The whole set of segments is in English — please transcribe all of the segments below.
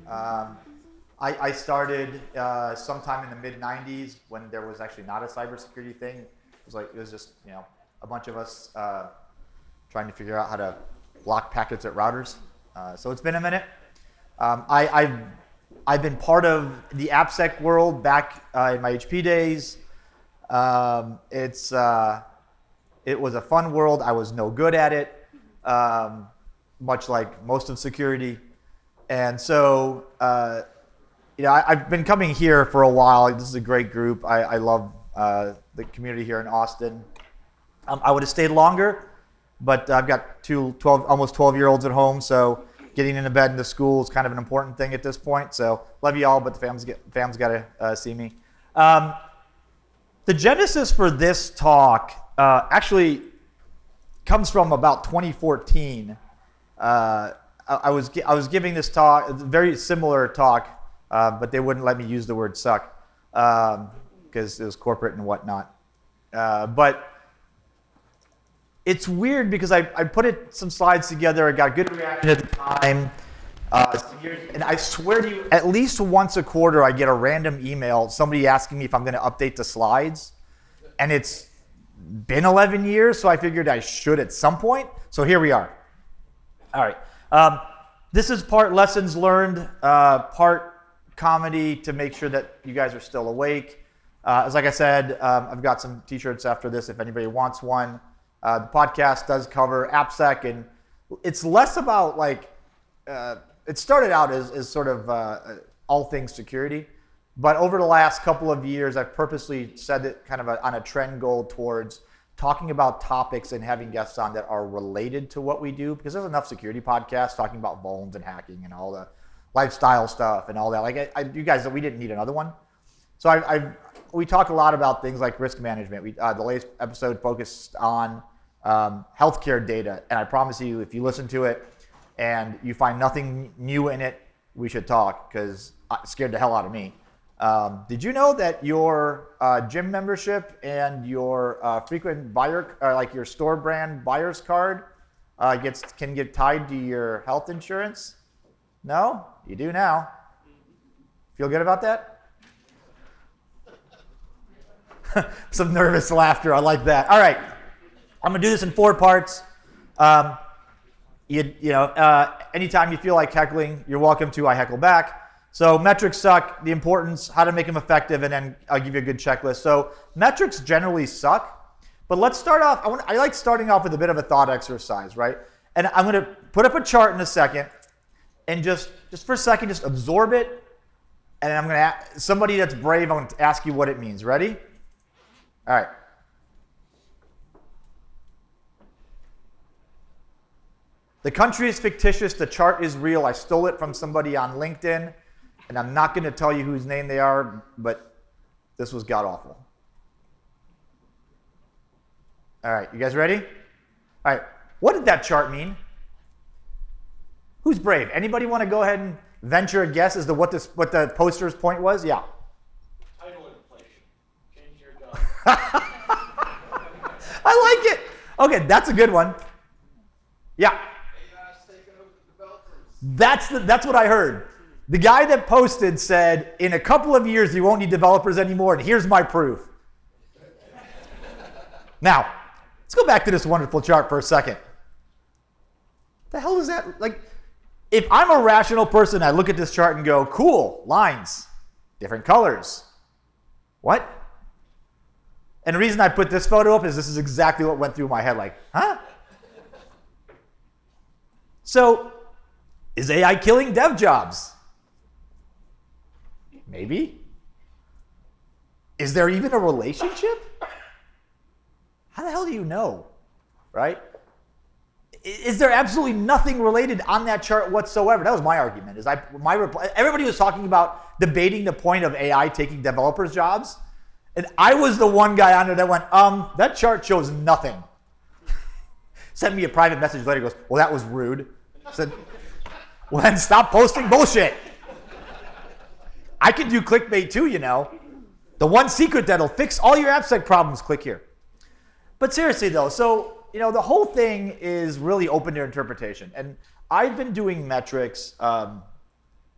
Um, I started sometime in the mid '90s when there was actually not a cybersecurity thing. It was just a bunch of us trying to figure out how to block packets at routers. So it's been a minute. I've been part of the AppSec world back in my HP days. It was a fun world. I was no good at it, much like most of security. And so, I've been coming here for a while. This is a great group. I love the community here in Austin. I would have stayed longer, but I've got almost 12-year-olds at home, so getting into bed and to school is kind of an important thing at this point. So love you all, but the fam's got to see me. The genesis for this talk actually comes from about 2014. I was giving this talk, a very similar talk, but they wouldn't let me use the word suck because it was corporate and whatnot. But it's weird because I put some slides together. I got good reaction at the time. And I swear to you, at least once a quarter, I get a random email, somebody asking me if I'm going to update the slides. And it's been 11 years, so I figured I should at some point. So here we are. All right. This is part lessons learned, part comedy to make sure that you guys are still awake. As like I said, I've got some t-shirts after this if anybody wants one. The podcast does cover AppSec, and it's less about it started out as sort of all things security. But over the last couple of years, I've purposely set it kind of on a trend goal towards talking about topics and having guests on that are related to what we do, because there's enough security podcasts talking about vulns and hacking and all the lifestyle stuff and all that. You guys, we didn't need another one. So we talk a lot about things like risk management. The latest episode focused on healthcare data, and I promise you, if you listen to it and you find nothing new in it, we should talk, because it scared the hell out of me. Did you know that your gym membership and your frequent buyer, like your store brand buyer's card, can get tied to your health insurance? No? You do now. Feel good about that? Some nervous laughter. I like that. All right. I'm going to do this in 4 parts. Anytime you feel like heckling, you're welcome to. I heckle back. So metrics suck, the importance, how to make them effective, and then I'll give you a good checklist. So metrics generally suck, but let's start off. I like starting off with a bit of a thought exercise, right? And I'm going to put up a chart in a second, and just for a second, just absorb it. And I'm going to somebody that's brave, I'm going to ask you what it means. Ready? All right. The country is fictitious. The chart is real. I stole it from somebody on LinkedIn. And I'm not going to tell you whose name they are, but this was god-awful. All right, you guys ready? All right, what did that chart mean? Who's brave? Anybody want to go ahead and venture a guess as to what the poster's point was? Yeah. Title inflation. Change your job. I like it. Okay, that's a good one. Yeah. That's what I heard. The guy that posted said, in a couple of years, you won't need developers anymore, and here's my proof. Now, let's go back to this wonderful chart for a second. The hell is that? Like, if I'm a rational person, I look at this chart and go, cool, lines, different colors. What? And the reason I put this photo up is this is exactly what went through my head, like, huh? So, is AI killing dev jobs? Maybe. Is there even a relationship? How the hell do you know, right? Is there absolutely nothing related on that chart whatsoever? That was my argument. Everybody was talking about debating the point of AI taking developers' jobs, and I was the one guy on there that went, that chart shows nothing. Sent me a private message later, goes, well, that was rude. I said, well, then stop posting bullshit. I can do clickbait too, The one secret that'll fix all your AppSec problems, click here. But seriously though, so, the whole thing is really open to interpretation. And I've been doing metrics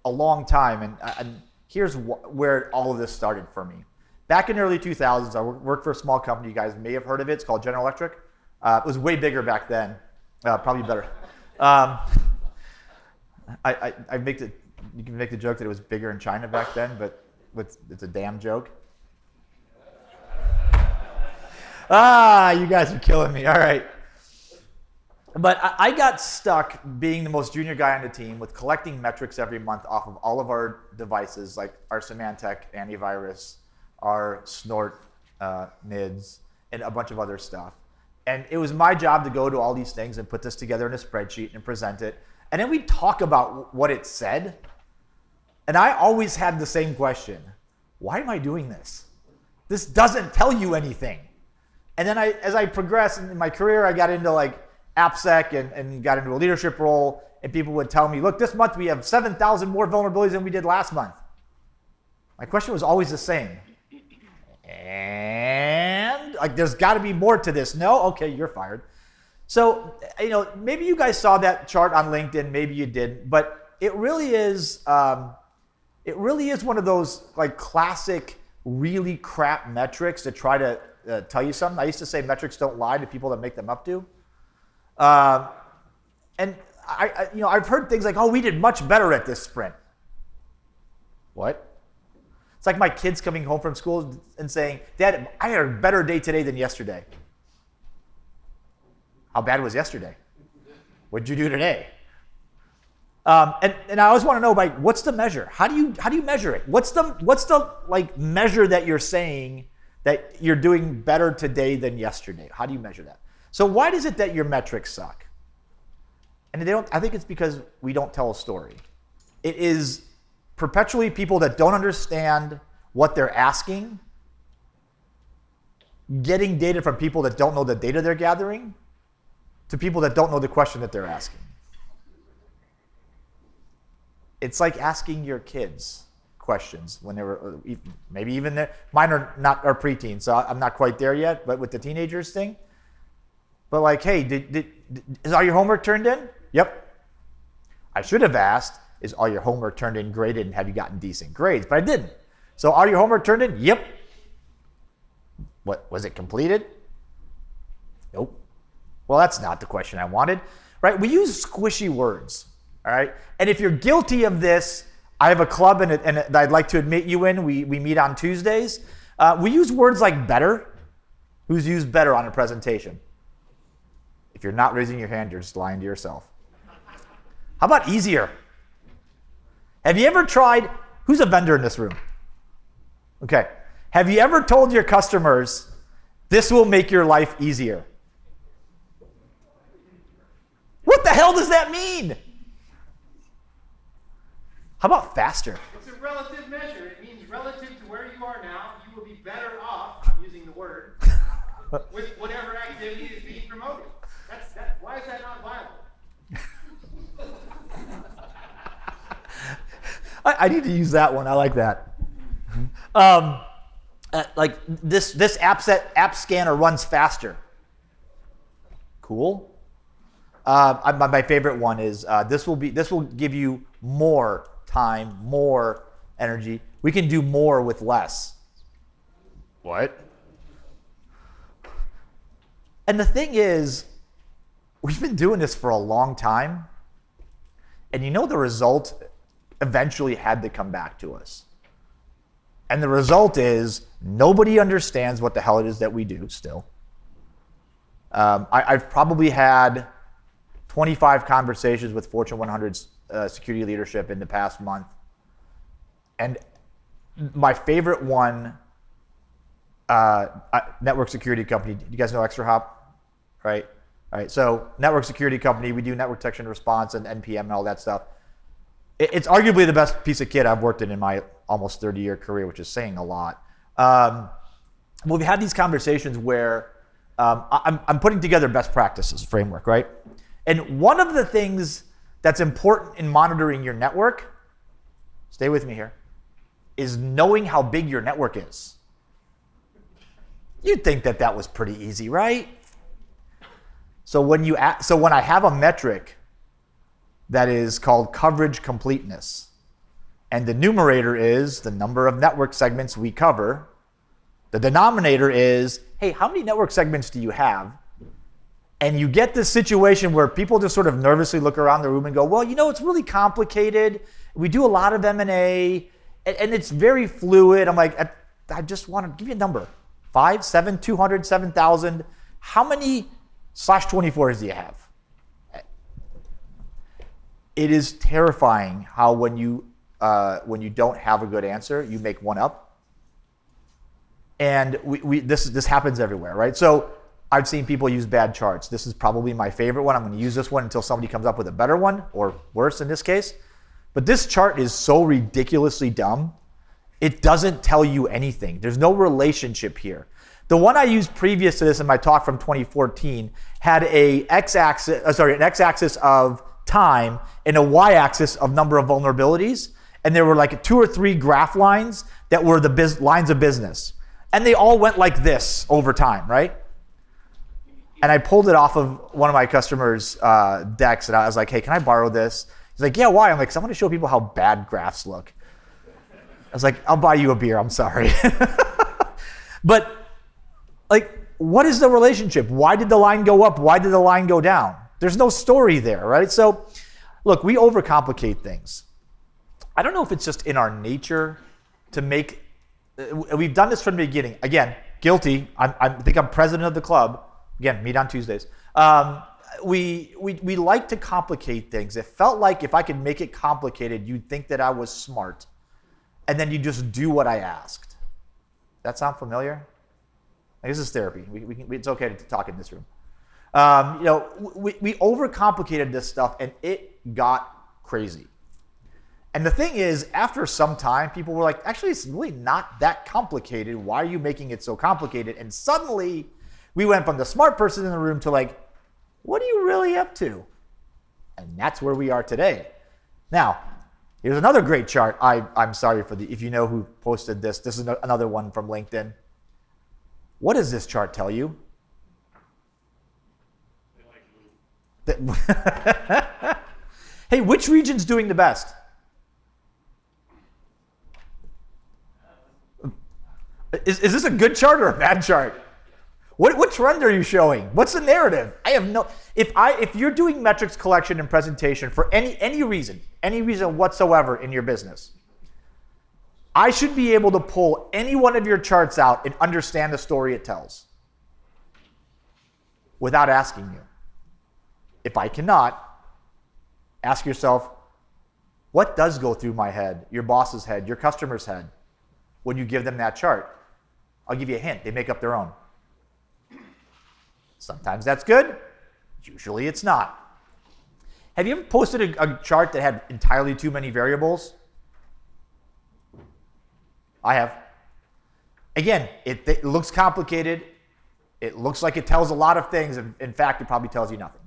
a long time, and here's where all of this started for me. Back in the early 2000s, I worked for a small company. You guys may have heard of it. It's called General Electric. It was way bigger back then, probably better. I make the you can make the joke that it was bigger in China back then, but it's a damn joke. You guys are killing me. All right. But I got stuck being the most junior guy on the team with collecting metrics every month off of all of our devices, like our Symantec antivirus, our Snort NIDs, and a bunch of other stuff. And it was my job to go to all these things and put this together in a spreadsheet and present it. And then we'd talk about what it said. And I always had the same question. Why am I doing this? This doesn't tell you anything. And then as I progressed in my career, I got into like AppSec and got into a leadership role, and people would tell me, look, this month we have 7,000 more vulnerabilities than we did last month. My question was always the same. And like, there's got to be more to this. No? Okay, you're fired. So, maybe you guys saw that chart on LinkedIn, maybe you didn't, but it really is one of those like classic, really crap metrics that try to tell you something. I used to say metrics don't lie to people that make them up to. And I've heard things like, oh, we did much better at this sprint. What? It's like my kids coming home from school and saying, Dad, I had a better day today than yesterday. How bad was yesterday? What'd you do today? And I always want to know, like, what's the measure? How do you measure it? What's the like measure that you're saying that you're doing better today than yesterday? How do you measure that? So why is it that your metrics suck? And I think it's because we don't tell a story. It is perpetually people that don't understand what they're asking, getting data from people that don't know the data they're gathering, to people that don't know the question that they're asking. It's like asking your kids questions when they were, maybe even mine are preteens, so I'm not quite there yet, but with the teenagers thing. But like, hey, is all your homework turned in? Yep. I should have asked, is all your homework turned in, graded, and have you gotten decent grades? But I didn't. So all your homework turned in? Yep. What, was it completed? Nope. Well, that's not the question I wanted, right? We use squishy words, all right? And if you're guilty of this, I have a club and I'd like to admit you in. We meet on Tuesdays. We use words like better. Who's used better on a presentation? If you're not raising your hand, you're just lying to yourself. How about easier? Have you ever tried, who's a vendor in this room? Okay. Have you ever told your customers, this will make your life easier? What the hell does that mean? How about faster? It's a relative measure. It means relative to where you are now, you will be better off, I'm using the word, with whatever activity is being promoted. Why is that not viable? I need to use that one. I like that. Like this app scanner runs faster. Cool. My favorite one is this will give you more time, more energy. We can do more with less. What? And the thing is, we've been doing this for a long time, and the result eventually had to come back to us. And the result is nobody understands what the hell it is that we do still. I've probably had 25 conversations with Fortune 100 security leadership in the past month. And my favorite one, network security company. You guys know ExtraHop, right? All right, so network security company, we do network detection and response and NPM and all that stuff. It's arguably the best piece of kit I've worked in my almost 30-year career, which is saying a lot. We've had these conversations where I'm putting together best practices framework, right? And one of the things that's important in monitoring your network, stay with me here, is knowing how big your network is. You'd think that was pretty easy, right? So when I have a metric that is called coverage completeness, And the numerator is the number of network segments we cover. The denominator is, hey, how many network segments do you have? And you get this situation where people just sort of nervously look around the room and go, well, it's really complicated. We do a lot of M&A, and it's very fluid. I'm like, I just want to give you a number. 5, 7, 200, 7,000. How many /24s do you have? It is terrifying how when you don't have a good answer, you make one up. And this happens everywhere, right? So I've seen people use bad charts. This is probably my favorite one. I'm going to use this one until somebody comes up with a better one, or worse in this case. But this chart is so ridiculously dumb, it doesn't tell you anything. There's no relationship here. The one I used previous to this in my talk from 2014 had an x-axis of time and a y-axis of number of vulnerabilities. And there were like 2 or 3 graph lines that were the lines of business. And they all went like this over time, right? And I pulled it off of one of my customers' decks, and I was like, hey, can I borrow this? He's like, yeah, why? I'm like, because I want to show people how bad graphs look. I was like, I'll buy you a beer, I'm sorry. But, like, what is the relationship? Why did the line go up? Why did the line go down? There's no story there, right? So, look, we overcomplicate things. I don't know if it's just in our nature to make, we've done this from the beginning. Again, guilty. I think I'm president of the club. Again, meet on Tuesdays. We like to complicate things. It felt like if I could make it complicated, you'd think that I was smart. And then you just do what I asked. That sound familiar? Like, this is therapy. It's okay to talk in this room. We overcomplicated this stuff, and it got crazy. And the thing is, after some time, people were like, actually, it's really not that complicated. Why are you making it so complicated? And suddenly, we went from the smart person in the room to like, what are you really up to? And that's where we are today. Now, here's another great chart. I'm sorry if you know who posted this. This is another one from LinkedIn. What does this chart tell you? Hey, which region's doing the best? Is this a good chart or a bad chart? What trend are you showing? What's the narrative? I have no. If you're doing metrics collection and presentation for any reason whatsoever in your business, I should be able to pull any one of your charts out and understand the story it tells without asking you. If I cannot, ask yourself, what does go through my head, your boss's head, your customer's head when you give them that chart? I'll give you a hint. They make up their own. Sometimes that's good. Usually it's not. Have you ever posted a chart that had entirely too many variables? I have. Again, it looks complicated. It looks like it tells a lot of things. In fact, it probably tells you nothing.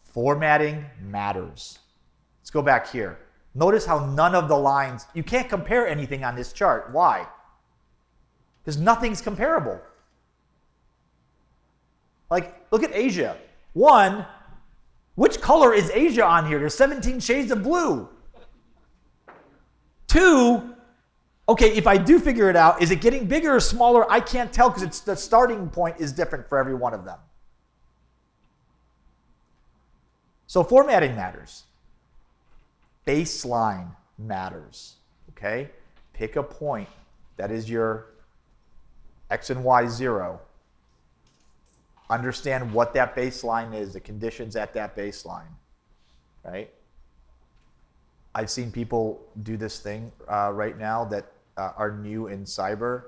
Formatting matters. Let's go back here. Notice how none of the lines, you can't compare anything on this chart. Why? Because nothing's comparable. Like, look at Asia. 1, which color is Asia on here? There's 17 shades of blue. 2, okay, if I do figure it out, is it getting bigger or smaller? I can't tell because the starting point is different for every one of them. So formatting matters. Baseline matters, okay? Pick a point that is your X and Y 0. Understand what that baseline is, the conditions at that baseline, right? I've seen people do this thing right now that are new in cyber.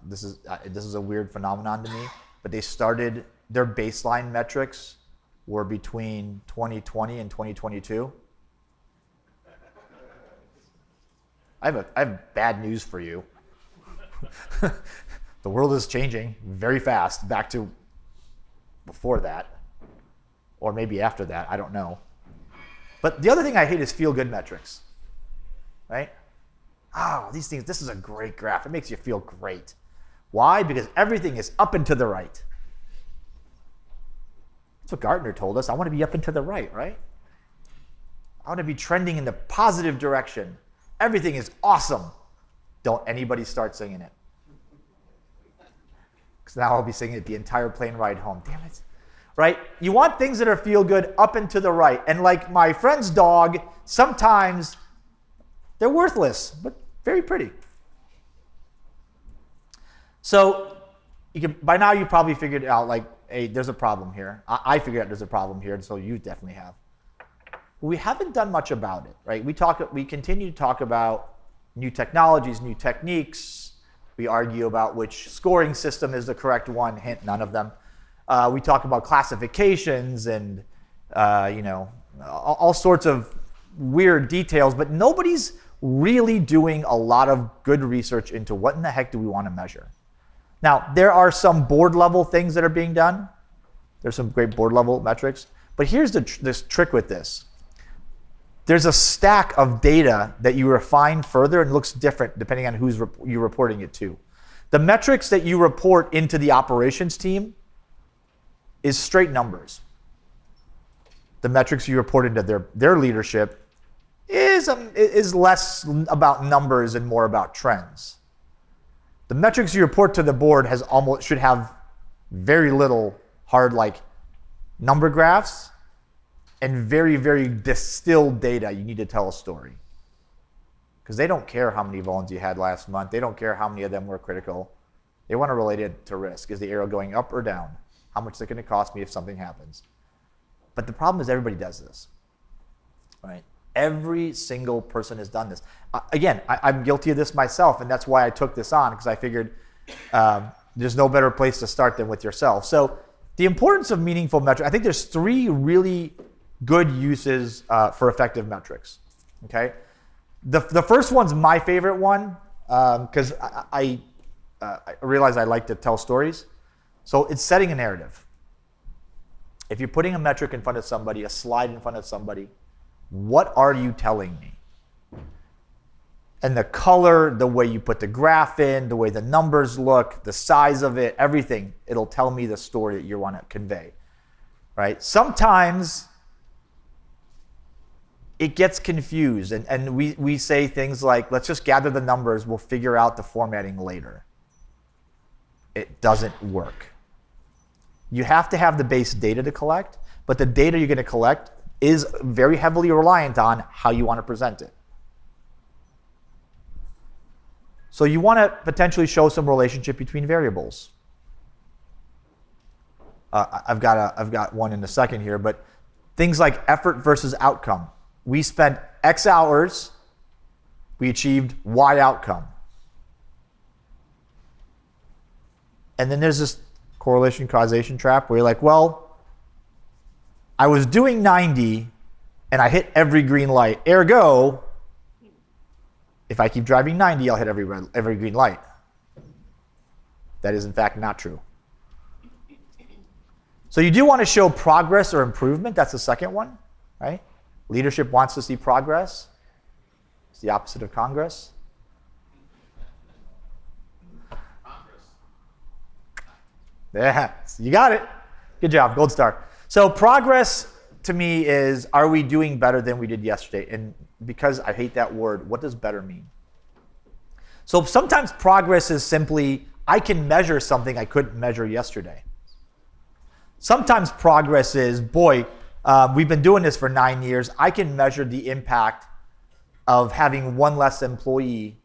This is a weird phenomenon to me, but they started, their baseline metrics were between 2020 and 2022. I have bad news for you. The world is changing very fast back to before that, or maybe after that, I don't know. But the other thing I hate is feel-good metrics, right? Oh, these things, this is a great graph. It makes you feel great. Why? Because everything is up and to the right. That's what Gartner told us. I want to be up and to the right, right? I want to be trending in the positive direction. Everything is awesome. Don't anybody start singing it. Because now I'll be singing it the entire plane ride home. Damn it. Right? You want things that are feel good up and to the right. And like my friend's dog, sometimes they're worthless, but very pretty. So by now you probably figured out, like, hey, there's a problem here. I figured out there's a problem here, and so you definitely have. We haven't done much about it, right? We continue to talk about new technologies, new techniques. We argue about which scoring system is the correct one. Hint, none of them. We talk about classifications and all sorts of weird details, but nobody's really doing a lot of good research into what in the heck do we want to measure. Now, there are some board level things that are being done. There's some great board level metrics, but here's this trick with this. There's a stack of data that you refine further and looks different depending on who's you're reporting it to. The metrics that you report into the operations team is straight numbers. The metrics you report into their leadership is less about numbers and more about trends. The metrics you report to the board should have very little hard like number graphs and very, very distilled data. You need to tell a story. Because they don't care how many vulns you had last month. They don't care how many of them were critical. They want to relate it to risk. Is the arrow going up or down? How much is it going to cost me if something happens? But the problem is everybody does this, right? Every single person has done this. Again, I'm guilty of this myself, and that's why I took this on, because I figured there's no better place to start than with yourself. So the importance of meaningful metrics, I think there's 3 really good uses for effective metrics, okay? The first one's my favorite one, because I realize I like to tell stories. So it's setting a narrative. If you're putting a metric in front of somebody, a slide in front of somebody, what are you telling me? And the color, the way you put the graph in, the way the numbers look, the size of it, everything, it'll tell me the story that you want to convey, right? Sometimes it gets confused, and we say things like, let's just gather the numbers, we'll figure out the formatting later. It doesn't work. You have to have the base data to collect, but the data you're going to collect is very heavily reliant on how you want to present it. So you want to potentially show some relationship between variables. I've got one in a second here, but things like effort versus outcome. We spent X hours, we achieved Y outcome. And then there's this correlation causation trap where you're like, well, I was doing 90 and I hit every green light. Ergo, if I keep driving 90, I'll hit every green light. That is in fact not true. So you do want to show progress or improvement. That's the second one, right? Leadership wants to see progress. It's the opposite of Congress. Yeah, you got it. Good job, gold star. So progress to me is, are we doing better than we did yesterday? And because I hate that word, what does better mean? So sometimes progress is simply, I can measure something I couldn't measure yesterday. Sometimes progress is, boy, we've been doing this for 9 years. I can measure the impact of having one less employee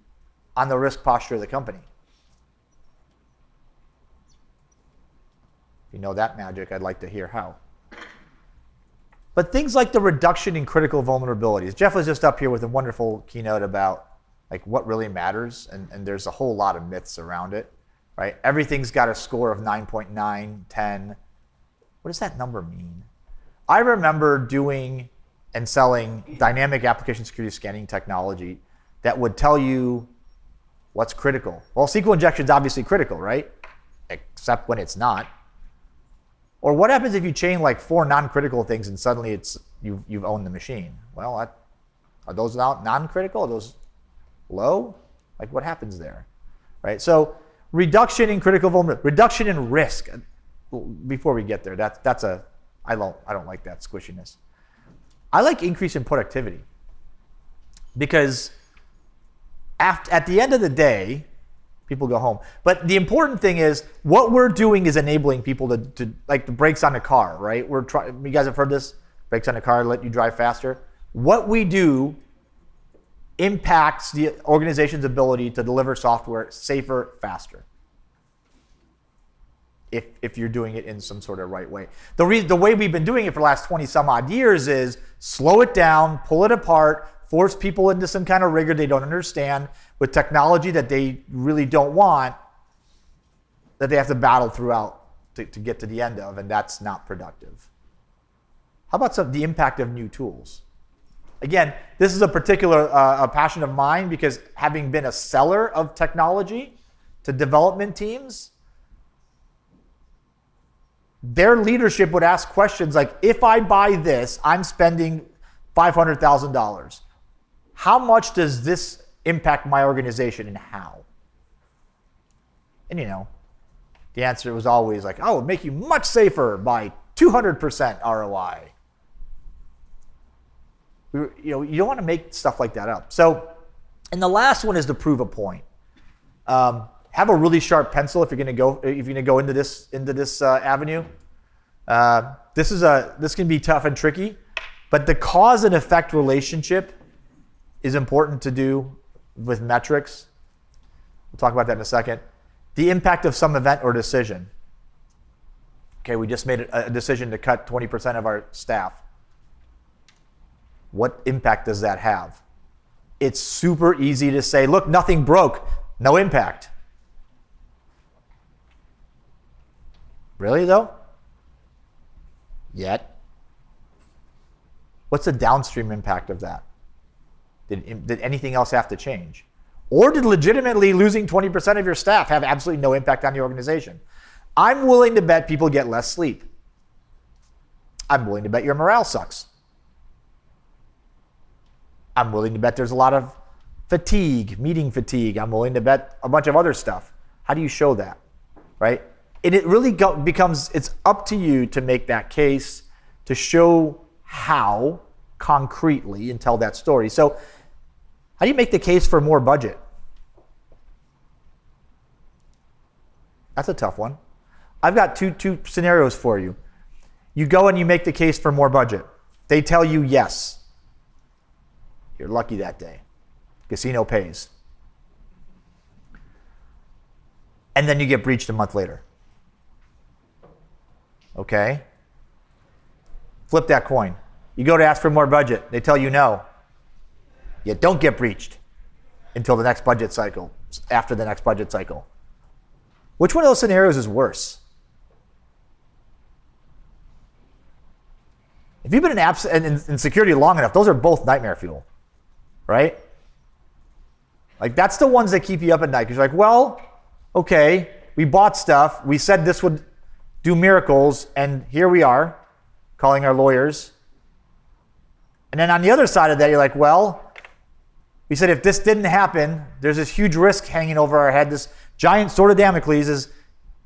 on the risk posture of the company. If you know that magic, I'd like to hear how. But things like the reduction in critical vulnerabilities. Jeff was just up here with a wonderful keynote about like what really matters, and there's a whole lot of myths around it, right? Everything's got a score of 9.9, 10. What does that number mean? I remember doing and selling dynamic application security scanning technology that would tell you what's critical. Well, SQL injection is obviously critical, right? Except when it's not. Or what happens if you chain like 4 non-critical things and suddenly you've owned the machine? Well, are those non-critical? Are those low? Like what happens there, right? So reduction in critical vulnerability, reduction in risk. Before we get there, I don't like that squishiness. I like increase in productivity because at the end of the day, people go home. But the important thing is what we're doing is enabling people to like the brakes on the car, right? You guys have heard this? Brakes on the car let you drive faster. What we do impacts the organization's ability to deliver software safer, faster. If you're doing it in some sort of right way. The way we've been doing it for the last 20 some odd years is slow it down, pull it apart, force people into some kind of rigor they don't understand with technology that they really don't want, that they have to battle throughout to get to the end of, and that's not productive. How about the impact of new tools? Again, this is a particular passion of mine because having been a seller of technology to development teams, their leadership would ask questions like, if I buy this, I'm spending $500,000. How much does this impact my organization and how? And the answer was always like, oh, it'll make you much safer by 200% ROI. You don't want to make stuff like that up. So, and the last one is to prove a point. Have a really sharp pencil if you're going to go into this avenue. This can be tough and tricky, but the cause and effect relationship is important to do with metrics. We'll talk about that in a second. The impact of some event or decision. Okay, we just made a decision to cut 20% of our staff. What impact does that have? It's super easy to say, look, nothing broke, no impact. Really though? Yet. What's the downstream impact of that? Did anything else have to change? Or did legitimately losing 20% of your staff have absolutely no impact on the organization? I'm willing to bet people get less sleep. I'm willing to bet your morale sucks. I'm willing to bet there's a lot of fatigue, meeting fatigue. I'm willing to bet a bunch of other stuff. How do you show that, right? And it really becomes, it's up to you to make that case, to show how concretely and tell that story. So how do you make the case for more budget? That's a tough one. I've got two scenarios for you. You go and you make the case for more budget. They tell you yes. You're lucky that day. Casino pays. And then you get breached a month later. Okay? Flip that coin. You go to ask for more budget. They tell you no. You don't get breached until the next budget cycle, after the next budget cycle. Which one of those scenarios is worse? If you've been in security long enough, those are both nightmare fuel, right? Like that's the ones that keep you up at night because you're like, well, okay, we bought stuff. We said this would do miracles, and here we are calling our lawyers. And then on the other side of that, you're like, well, we said if this didn't happen, there's this huge risk hanging over our head. This giant sword of Damocles is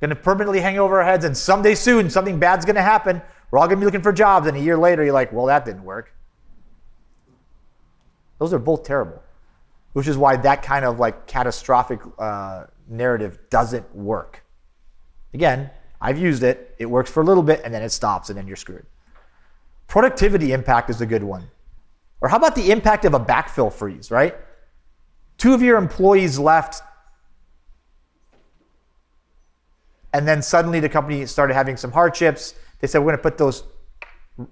going to permanently hang over our heads, and someday soon, something bad's going to happen. We're all going to be looking for jobs, and a year later, you're like, well, that didn't work. Those are both terrible, which is why that kind of like catastrophic narrative doesn't work. Again, I've used it. It works for a little bit, and then it stops, and then you're screwed. Productivity impact is a good one. Or how about the impact of a backfill freeze, right? 2 of your employees left, and then suddenly the company started having some hardships. They said, we're going to put those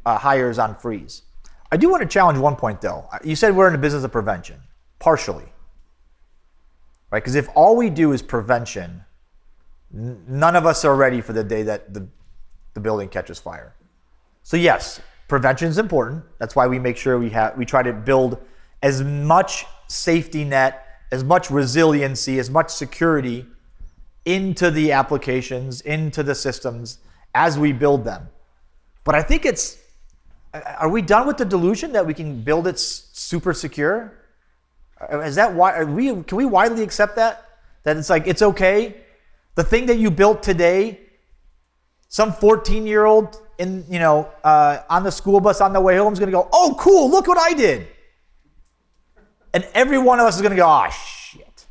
hires on freeze. I do want to challenge one point, though. You said we're in the business of prevention, partially. Right? Because if all we do is prevention, none of us are ready for the day that the building catches fire. So yes, prevention is important. That's why we make sure we try to build as much safety net, as much resiliency, as much security into the applications, into the systems as we build them. But I think are we done with the delusion that we can build it super secure? Is that why? Can we widely accept that? That it's like, it's okay? The thing that you built today some 14-year-old on the school bus on the way home is going to go, oh, cool, look what I did. And every one of us is going to go, oh, shit.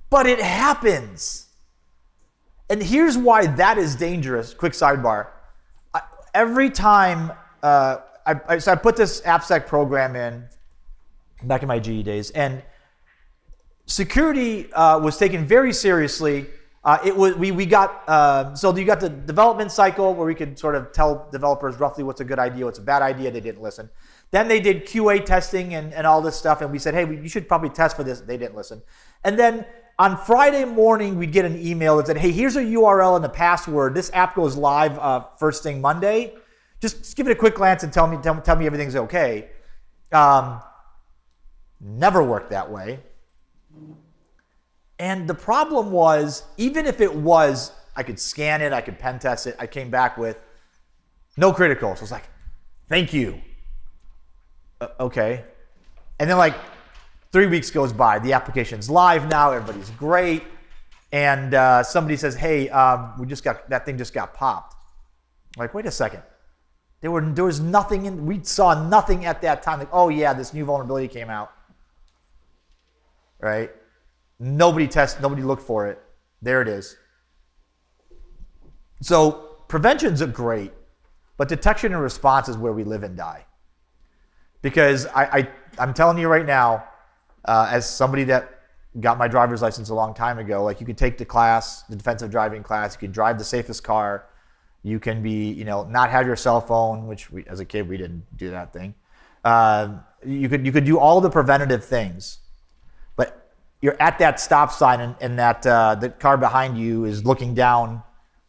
But it happens. And here's why that is dangerous. Quick sidebar. Every time, I put this AppSec program in back in my GE days, and security was taken very seriously. So you got the development cycle where we could sort of tell developers roughly what's a good idea, what's a bad idea. They didn't listen. Then they did QA testing and all this stuff, and we said, hey, you should probably test for this. They didn't listen. And then on Friday morning, we'd get an email that said, hey, here's a URL and the password. This app goes live first thing Monday. Just give it a quick glance and tell me everything's okay. Never worked that way. And the problem was, even if it was, I could scan it, I could pen test it, I came back with no critical. So it's like, thank you. Okay. And then like 3 weeks goes by, the application's live now, everybody's great. And somebody says, hey, that thing just got popped. I'm like, wait a second. There was nothing we saw nothing at that time. Like, oh yeah, this new vulnerability came out. Right? Nobody looked for it. There it is. So prevention's great, but detection and response is where we live and die. Because I'm telling you right now, as somebody that got my driver's license a long time ago, like you could take the class, the defensive driving class, you could drive the safest car, you can be, not have your cell phone, which as a kid we didn't do that thing. You could do all the preventative things, but you're at that stop sign and that the car behind you is looking down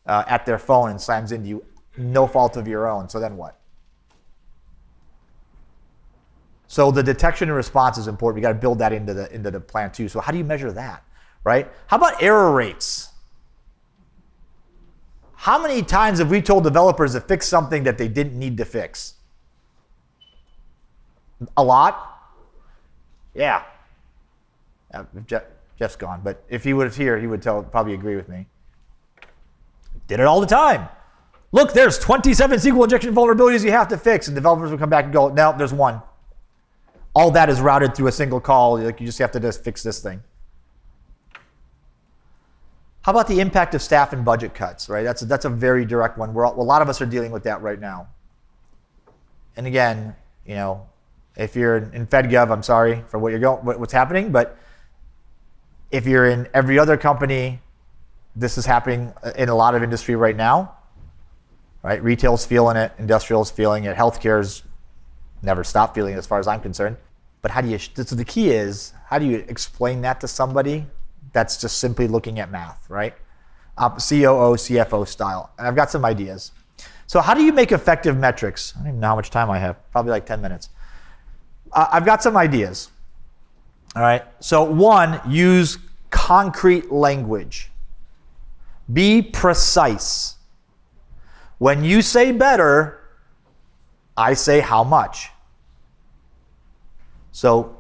at their phone and slams into you, no fault of your own. So then what? So the detection and response is important. We got to build that into the plan too. So how do you measure that, right? How about error rates? How many times have we told developers to fix something that they didn't need to fix? A lot? Yeah. Jeff's gone, but if he was here, he would probably agree with me. Did it all the time. Look, there's 27 SQL injection vulnerabilities you have to fix, and developers would come back and go, no, there's one. All that is routed through a single call. Like you just have to just fix this thing. How about the impact of staff and budget cuts, right? That's a very direct one. A lot of us are dealing with that right now. And again, if you're in FedGov, I'm sorry for what's happening, but if you're in every other company, this is happening in a lot of industry right now, right? Retail's feeling it, industrial's feeling it, healthcare's never stopped feeling it as far as I'm concerned. But so the key is, how do you explain that to somebody that's just simply looking at math, right? COO, CFO style. And I've got some ideas. So how do you make effective metrics? I don't even know how much time I have, probably like 10 minutes. I've got some ideas. All right. So one, use concrete language. Be precise. When you say better, I say how much. So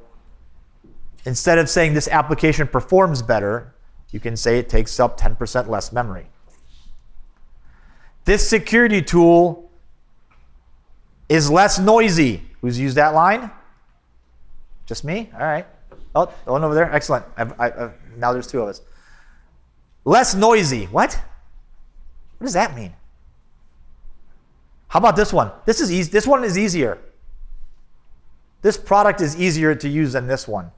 instead of saying this application performs better, you can say it takes up 10% less memory. This security tool is less noisy. Who's used that line? Just me? All right. Oh, one over there. Excellent. Now there's two of us. Less noisy. What? What does that mean? How about this one? This is easy. This one is easier. This product is easier to use than this one.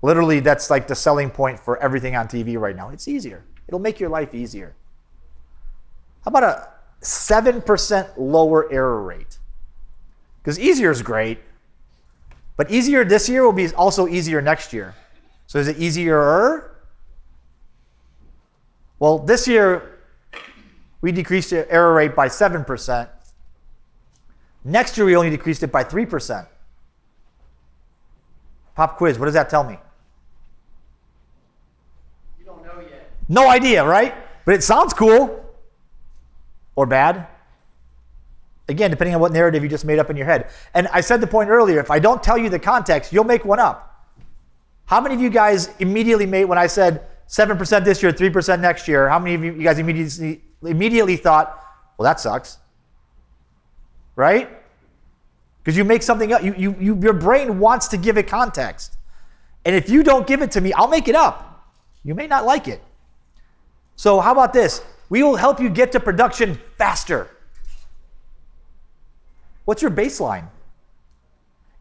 Literally, that's like the selling point for everything on TV right now. It's easier. It'll make your life easier. How about a 7% lower error rate? Because easier is great, but easier this year will be also easier next year. So is it easier? Well, this year, we decreased the error rate by 7%. Next year, we only decreased it by 3%. Pop quiz, what does that tell me? You don't know yet. No idea, right? But it sounds cool. Or bad. Again, depending on what narrative you just made up in your head. And I said the point earlier, if I don't tell you the context, you'll make one up. How many of you guys immediately made, when I said 7% this year, 3% next year, how many of you guys immediately thought, well, that sucks, right? Because you make something up, your brain wants to give it context. And if you don't give it to me, I'll make it up. You may not like it. So how about this? We will help you get to production faster. What's your baseline?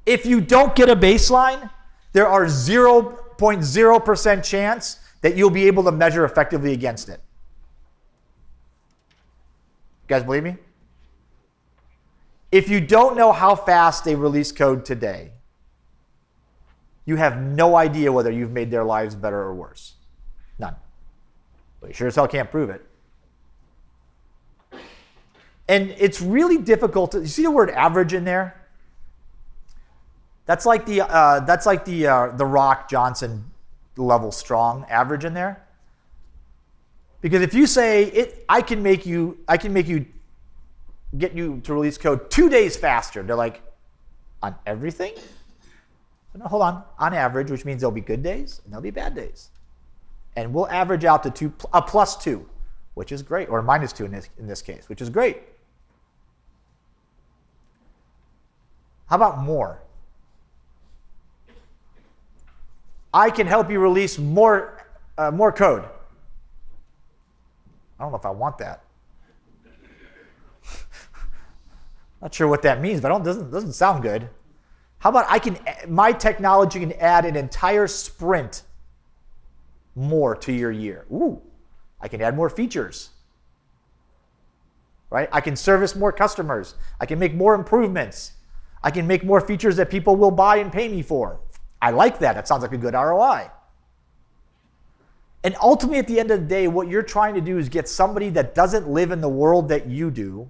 If you don't get a baseline, there are 0.0% chance that you'll be able to measure effectively against it. You guys believe me? If you don't know how fast they release code today, you have no idea whether you've made their lives better or worse. None. But you sure as hell can't prove it. And it's really difficult to, you see the word average in there? That's like the Rock Johnson level strong average in there. Because if you say I can get you to release code 2 days faster, they're like, on everything? No, hold on average, which means there'll be good days and there'll be bad days. And we'll average out to a plus 2, which is great, or minus 2 in this case, which is great. How about more? I can help you release more code. I don't know if I want that. Not sure what that means, but doesn't sound good. How about my technology can add an entire sprint more to your year. Ooh, I can add more features. Right? I can service more customers. I can make more improvements. I can make more features that people will buy and pay me for. I like that. That sounds like a good ROI. And ultimately, at the end of the day, what you're trying to do is get somebody that doesn't live in the world that you do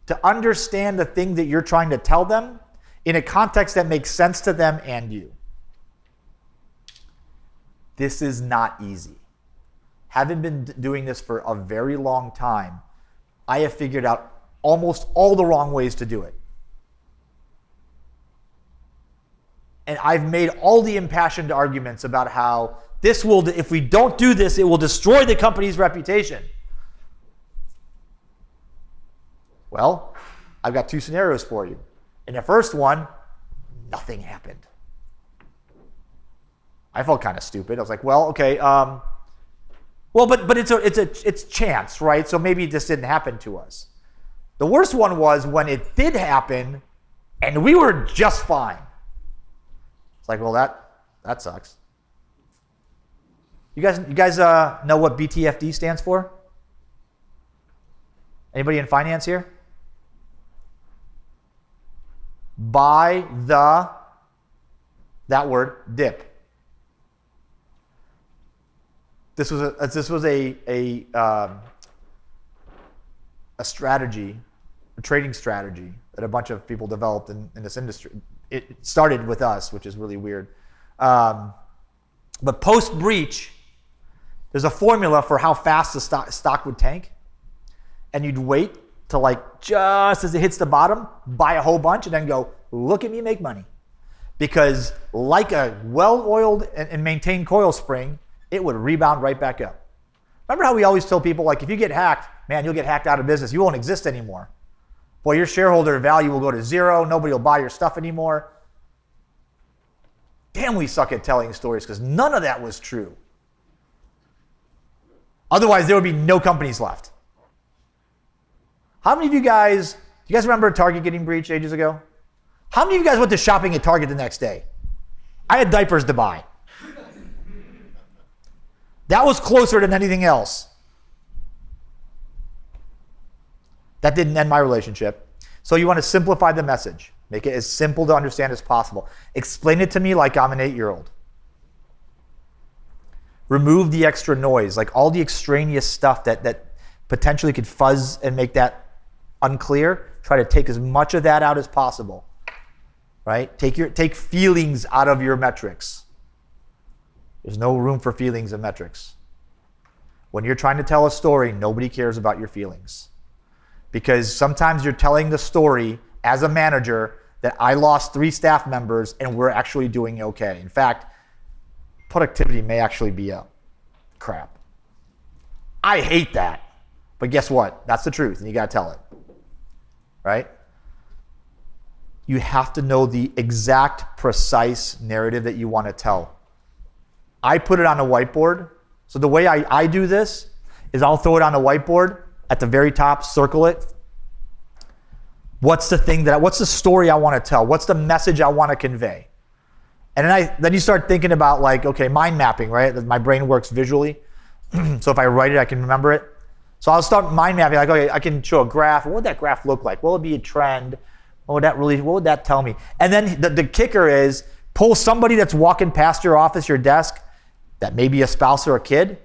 to understand the thing that you're trying to tell them in a context that makes sense to them and you. This is not easy. Having been doing this for a very long time, I have figured out almost all the wrong ways to do it. And I've made all the impassioned arguments about how if we don't do this, it will destroy the company's reputation. Well, I've got 2 scenarios for you. In the first one, nothing happened. I felt kind of stupid. I was like, well, okay, but it's chance, right? So maybe this didn't happen to us. The worst one was when it did happen, and we were just fine. It's like, well, that sucks. You guys know what BTFD stands for? Anybody in finance here? Buy that word, dip. This was a strategy, a trading strategy that a bunch of people developed in this industry. It started with us, which is really weird. But post-breach, there's a formula for how fast the stock would tank. And you'd wait till just as it hits the bottom, buy a whole bunch, and then go, look at me make money. Because like a well-oiled and maintained coil spring, it would rebound right back up. Remember how we always tell people, if you get hacked, man, you'll get hacked out of business. You won't exist anymore. Boy, your shareholder value will go to 0. Nobody will buy your stuff anymore. Damn, we suck at telling stories because none of that was true. Otherwise, there would be no companies left. How many of you guys remember Target getting breached ages ago? How many of you guys went to shopping at Target the next day? I had diapers to buy. That was closer than anything else. That didn't end my relationship. So you want to simplify the message. Make it as simple to understand as possible. Explain it to me like I'm an 8-year-old. Remove the extra noise, like all the extraneous stuff that potentially could fuzz and make that unclear. Try to take as much of that out as possible. Right? Take feelings out of your metrics. There's no room for feelings and metrics. When you're trying to tell a story, nobody cares about your feelings. Because sometimes you're telling the story as a manager that I lost 3 staff members and we're actually doing okay. In fact, productivity may actually be up. crap. I hate that. But guess what? That's the truth, and you got to tell it. Right? You have to know the exact, precise narrative that you want to tell. I put it on a whiteboard. So the way I do this is I'll throw it on a whiteboard at the very top, circle it. What's the story I want to tell? What's the message I want to convey? And then you start thinking about like, okay, mind mapping, right? My brain works visually. So if I write it, I can remember it. So I'll start mind mapping, like, okay, I can show a graph. What would that graph look like? What would be a trend? What would that tell me? And then the kicker is pull somebody that's walking past your office, your desk, that may be a spouse or a kid,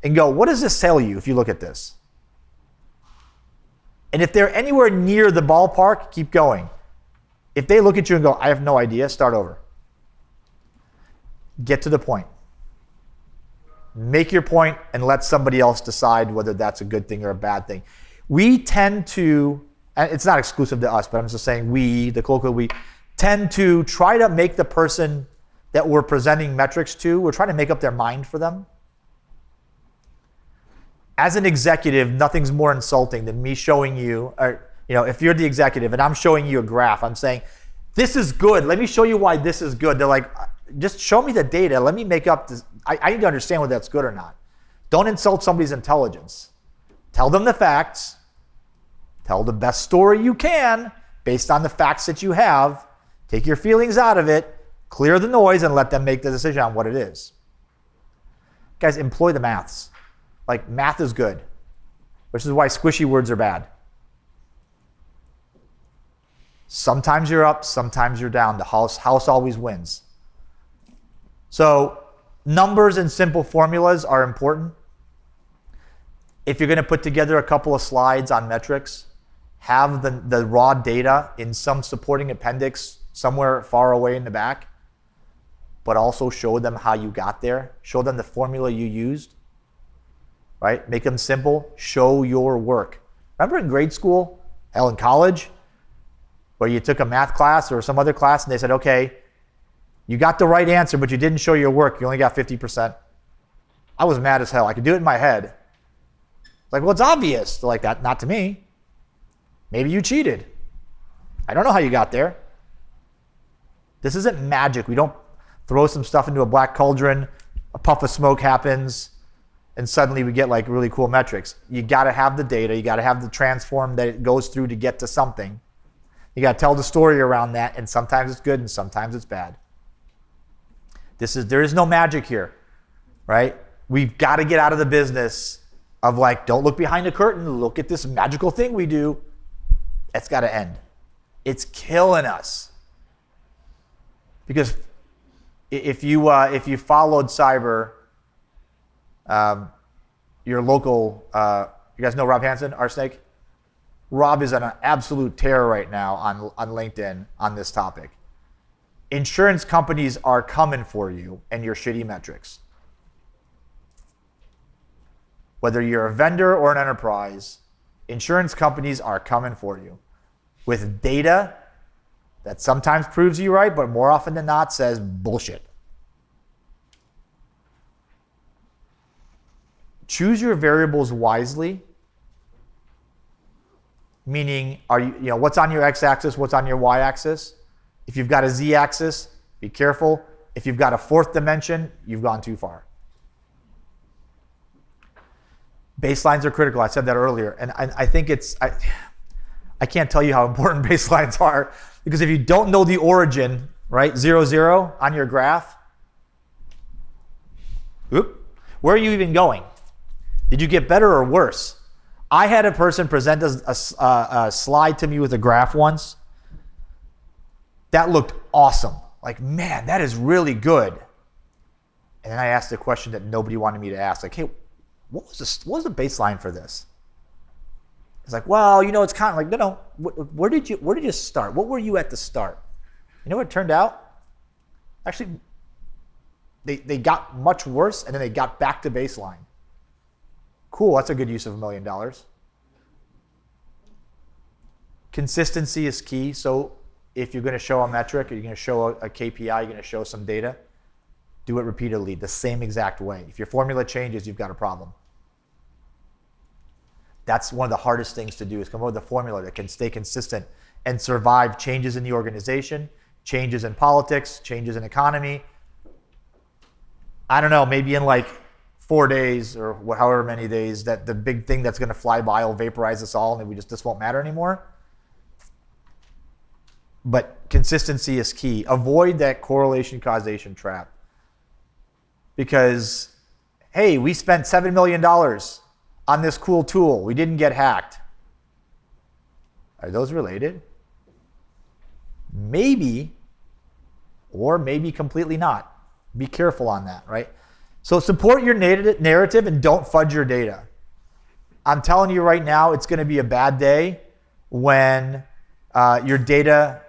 and go, what does this tell you if you look at this? And if they're anywhere near the ballpark, keep going. If they look at you and go, I have no idea, start over. Get to the point. Make your point and let somebody else decide whether that's a good thing or a bad thing. We tend to, and it's not exclusive to us, but I'm just saying the colloquial we, tend to try to make the person that we're presenting metrics to, we're trying to make up their mind for them. As an executive, nothing's more insulting than me showing you, or, if you're the executive and I'm showing you a graph, I'm saying, this is good. Let me show you why this is good. They're like, just show me the data. Let me make up this. I need to understand whether that's good or not. Don't insult somebody's intelligence. Tell them the facts. Tell the best story you can based on the facts that you have. Take your feelings out of it. Clear the noise and let them make the decision on what it is. Guys, employ the maths. Like, math is good, which is why squishy words are bad. Sometimes you're up, sometimes you're down. The house always wins. So numbers and simple formulas are important. If you're going to put together a couple of slides on metrics, have the raw data in some supporting appendix somewhere far away in the back, but also show them how you got there. Show them the formula you used. Right? Make them simple. Show your work. Remember in grade school, hell, in college, where you took a math class or some other class and they said, okay, you got the right answer, but you didn't show your work. You only got 50%. I was mad as hell. I could do it in my head. Like, well, it's obvious. They're like, that, not to me. Maybe you cheated. I don't know how you got there. This isn't magic. We don't throw some stuff into a black cauldron, a puff of smoke happens, and suddenly we get like really cool metrics. You got to have the data. You got to have the transform that it goes through to get to something. You got to tell the story around that, and sometimes it's good and sometimes it's bad. There is no magic here, right? We've got to get out of the business of like, don't look behind the curtain, look at this magical thing we do. That's got to end. It's killing us. Because if you followed cyber, your local, you guys know Rob Hansen, our snake? Rob is on an absolute tear right now on LinkedIn on this topic. Insurance companies are coming for you and your shitty metrics. Whether you're a vendor or an enterprise, insurance companies are coming for you with data that sometimes proves you right, but more often than not says bullshit. Choose your variables wisely, meaning what's on your x-axis, what's on your y-axis. If you've got a z-axis, be careful. If you've got a fourth dimension, you've gone too far. Baselines are critical. I said that earlier. And I think I can't tell you how important baselines are, because if you don't know the origin, right, 0, 0 on your graph, where are you even going? Did you get better or worse? I had a person present a slide to me with a graph once. That looked awesome. Like, man, that is really good. And then I asked a question that nobody wanted me to ask. Like, hey, what was the baseline for this? It's like, well, it's kind of like, no. Where did you start? What were you at the start? You know what it turned out? Actually, they got much worse, and then they got back to baseline. Cool, that's a good use of $1 million. Consistency is key. So if you're going to show a metric, or you're going to show a KPI, you're going to show some data, Do it repeatedly the same exact way. If your formula changes, you've got a problem. That's one of the hardest things to do, is come up with a formula that can stay consistent and survive changes in the organization, changes in politics, changes in economy. I don't know, maybe in like 4 days or however many days, that the big thing that's going to fly by will vaporize us all and this won't matter anymore. But consistency is key. Avoid that correlation causation trap. Because, hey, we spent $7 million on this cool tool. We didn't get hacked. Are those related? Maybe, or maybe completely not. Be careful on that, right? So support your narrative and don't fudge your data. I'm telling you right now, it's going to be a bad day when your data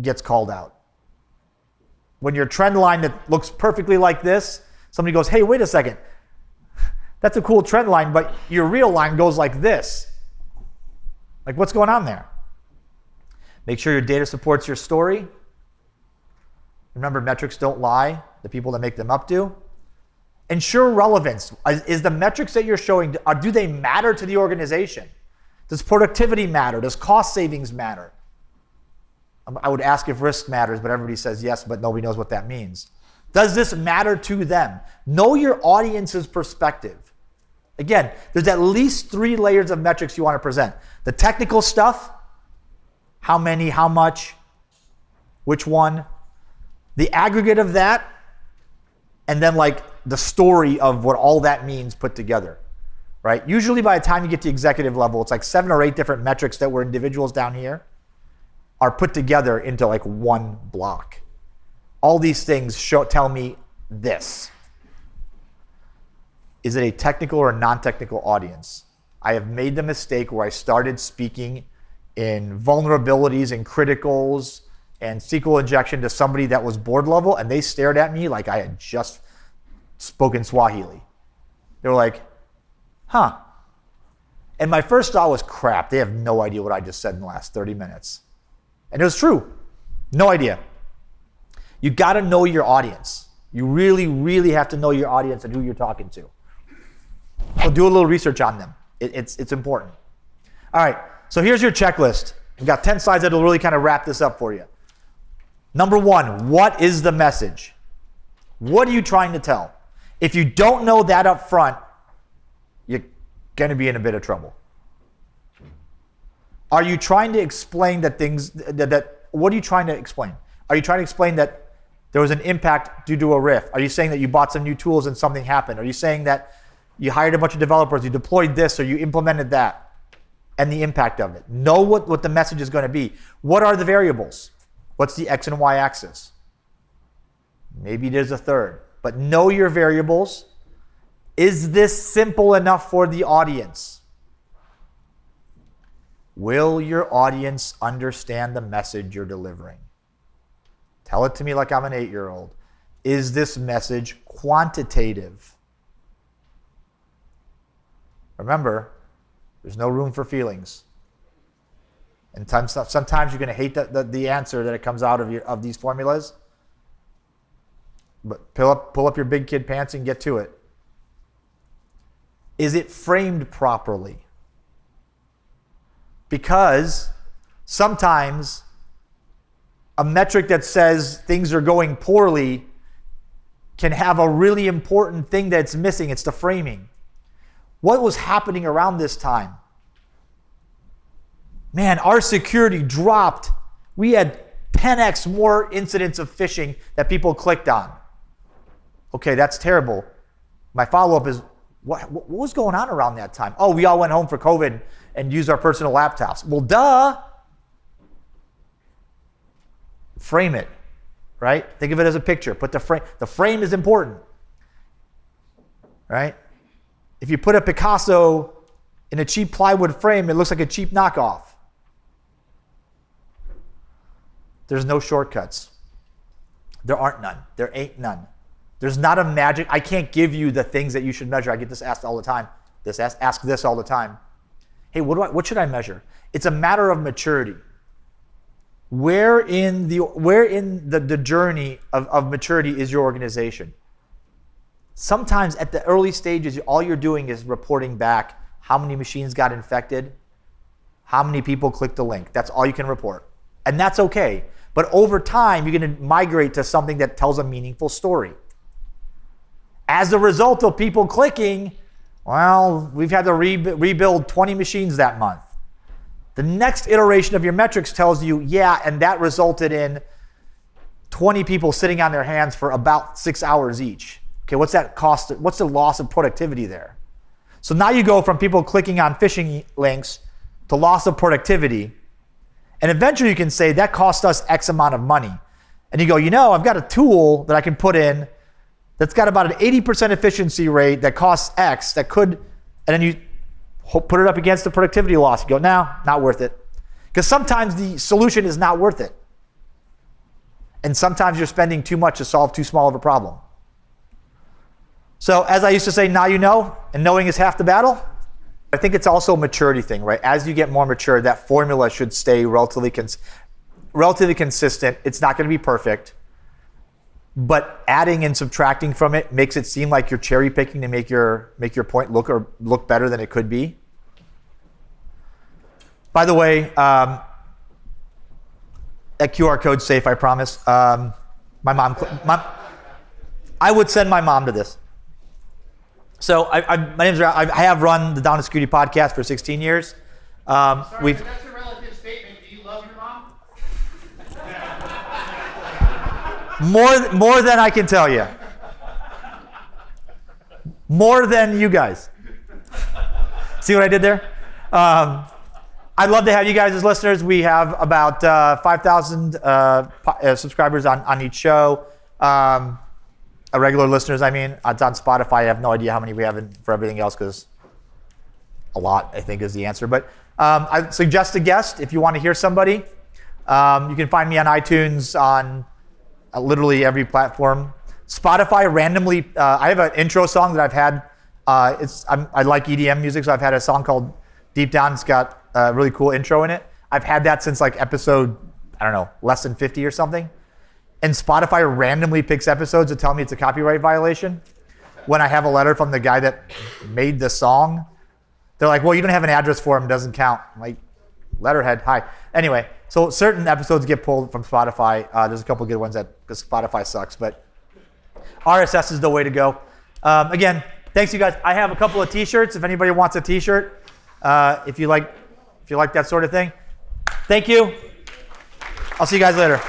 gets called out. When your trend line that looks perfectly like this, somebody goes, hey, wait a second. That's a cool trend line, but your real line goes like this. Like, what's going on there? Make sure your data supports your story. Remember, metrics don't lie. The people that make them up do. Ensure relevance. Is the metrics that you're showing, do they matter to the organization? Does productivity matter? Does cost savings matter? I would ask if risk matters, but everybody says yes, but nobody knows what that means. Does this matter to them? Know your audience's perspective. Again, there's at least 3 layers of metrics you want to present. The technical stuff, how many, how much, which one, the aggregate of that, and then like the story of what all that means put together, right? Usually by the time you get to executive level, it's like 7 or 8 different metrics that were individuals down here are put together into like one block. All these things tell me this. Is it a technical or a non-technical audience? I have made the mistake where I started speaking in vulnerabilities and criticals and SQL injection to somebody that was board level, and they stared at me like I had just spoken Swahili. They were like, huh. And my first thought was, crap, they have no idea what I just said in the last 30 minutes. And it was true. No idea. You got to know your audience. You really, really have to know your audience and who you're talking to. So do a little research on them. It's important. All right, so here's your checklist. We've got 10 slides that will really kind of wrap this up for you. Number 1, what is the message? What are you trying to tell? If you don't know that up front, you're going to be in a bit of trouble. Are you trying to explain that what are you trying to explain? Are you trying to explain that there was an impact due to a riff? Are you saying that you bought some new tools and something happened? Are you saying that you hired a bunch of developers, you deployed this, or you implemented that, and the impact of it? Know what the message is going to be. What are the variables? What's the X and Y axis? Maybe there's a third, but know your variables. Is this simple enough for the audience? Will your audience understand the message you're delivering? Tell it to me like I'm an 8-year-old. Is this message quantitative? Remember, there's no room for feelings. And sometimes you're going to hate the answer that it comes out of these formulas. But pull up your big kid pants and get to it. Is it framed properly? Because sometimes a metric that says things are going poorly can have a really important thing that's missing. It's the framing. What was happening around this time? Man, our security dropped. We had 10x more incidents of phishing that people clicked on. Okay, that's terrible. My follow-up is, what was going on around that time? Oh, we all went home for COVID and used our personal laptops. Well, duh. Frame it, right? Think of it as a picture. Put the frame. The frame is important, right? If you put a Picasso in a cheap plywood frame, it looks like a cheap knockoff. There's no shortcuts. There aren't none. There ain't none. There's not a magic. I can't give you the things that you should measure. I get this asked all the time. Ask this all the time. Hey, what should I measure? It's a matter of maturity. Where in the journey of maturity is your organization? Sometimes at the early stages, all you're doing is reporting back how many machines got infected, how many people clicked the link. That's all you can report. And that's okay. But over time, you're going to migrate to something that tells a meaningful story. As a result of people clicking, well, we've had to rebuild 20 machines that month. The next iteration of your metrics tells you, yeah, and that resulted in 20 people sitting on their hands for about 6 hours each. Okay, what's that cost? What's the loss of productivity there? So now you go from people clicking on phishing links to loss of productivity. And eventually you can say that cost us X amount of money. And you go, I've got a tool that I can put in that's got about an 80% efficiency rate that costs X that could, and then you put it up against the productivity loss. You go, no, not worth it. Because sometimes the solution is not worth it. And sometimes you're spending too much to solve too small of a problem. So as I used to say, now you know, and knowing is half the battle. I think it's also a maturity thing, right? As you get more mature, that formula should stay relatively consistent. It's not going to be perfect. But adding and subtracting from it makes it seem like you're cherry picking to make your point look better than it could be. By the way, that QR code's safe, I promise. I would send my mom to this. So my name's Rafal. I have run the Down to Security podcast for 16 years. Sorry, but that's a relative statement. Do you love your mom? More than I can tell you. More than you guys. See what I did there? I'd love to have you guys as listeners. We have about 5,000 subscribers on each show. Regular listeners, I mean. It's on Spotify. I have no idea how many we have for everything else because a lot, I think, is the answer. But I suggest a guest if you want to hear somebody. You can find me on iTunes on literally every platform. Spotify randomly, I have an intro song that I've had. I like EDM music, so I've had a song called Deep Down. It's got a really cool intro in it. I've had that since like episode, I don't know, less than 50 or something. And Spotify randomly picks episodes to tell me it's a copyright violation. When I have a letter from the guy that made the song, they're like, well, you don't have an address for him, doesn't count. I'm like, letterhead, hi. Anyway, so certain episodes get pulled from Spotify. There's a couple good ones because Spotify sucks, but RSS is the way to go. Again, thanks you guys. I have a couple of t-shirts if anybody wants a t-shirt. If you like that sort of thing. Thank you. I'll see you guys later.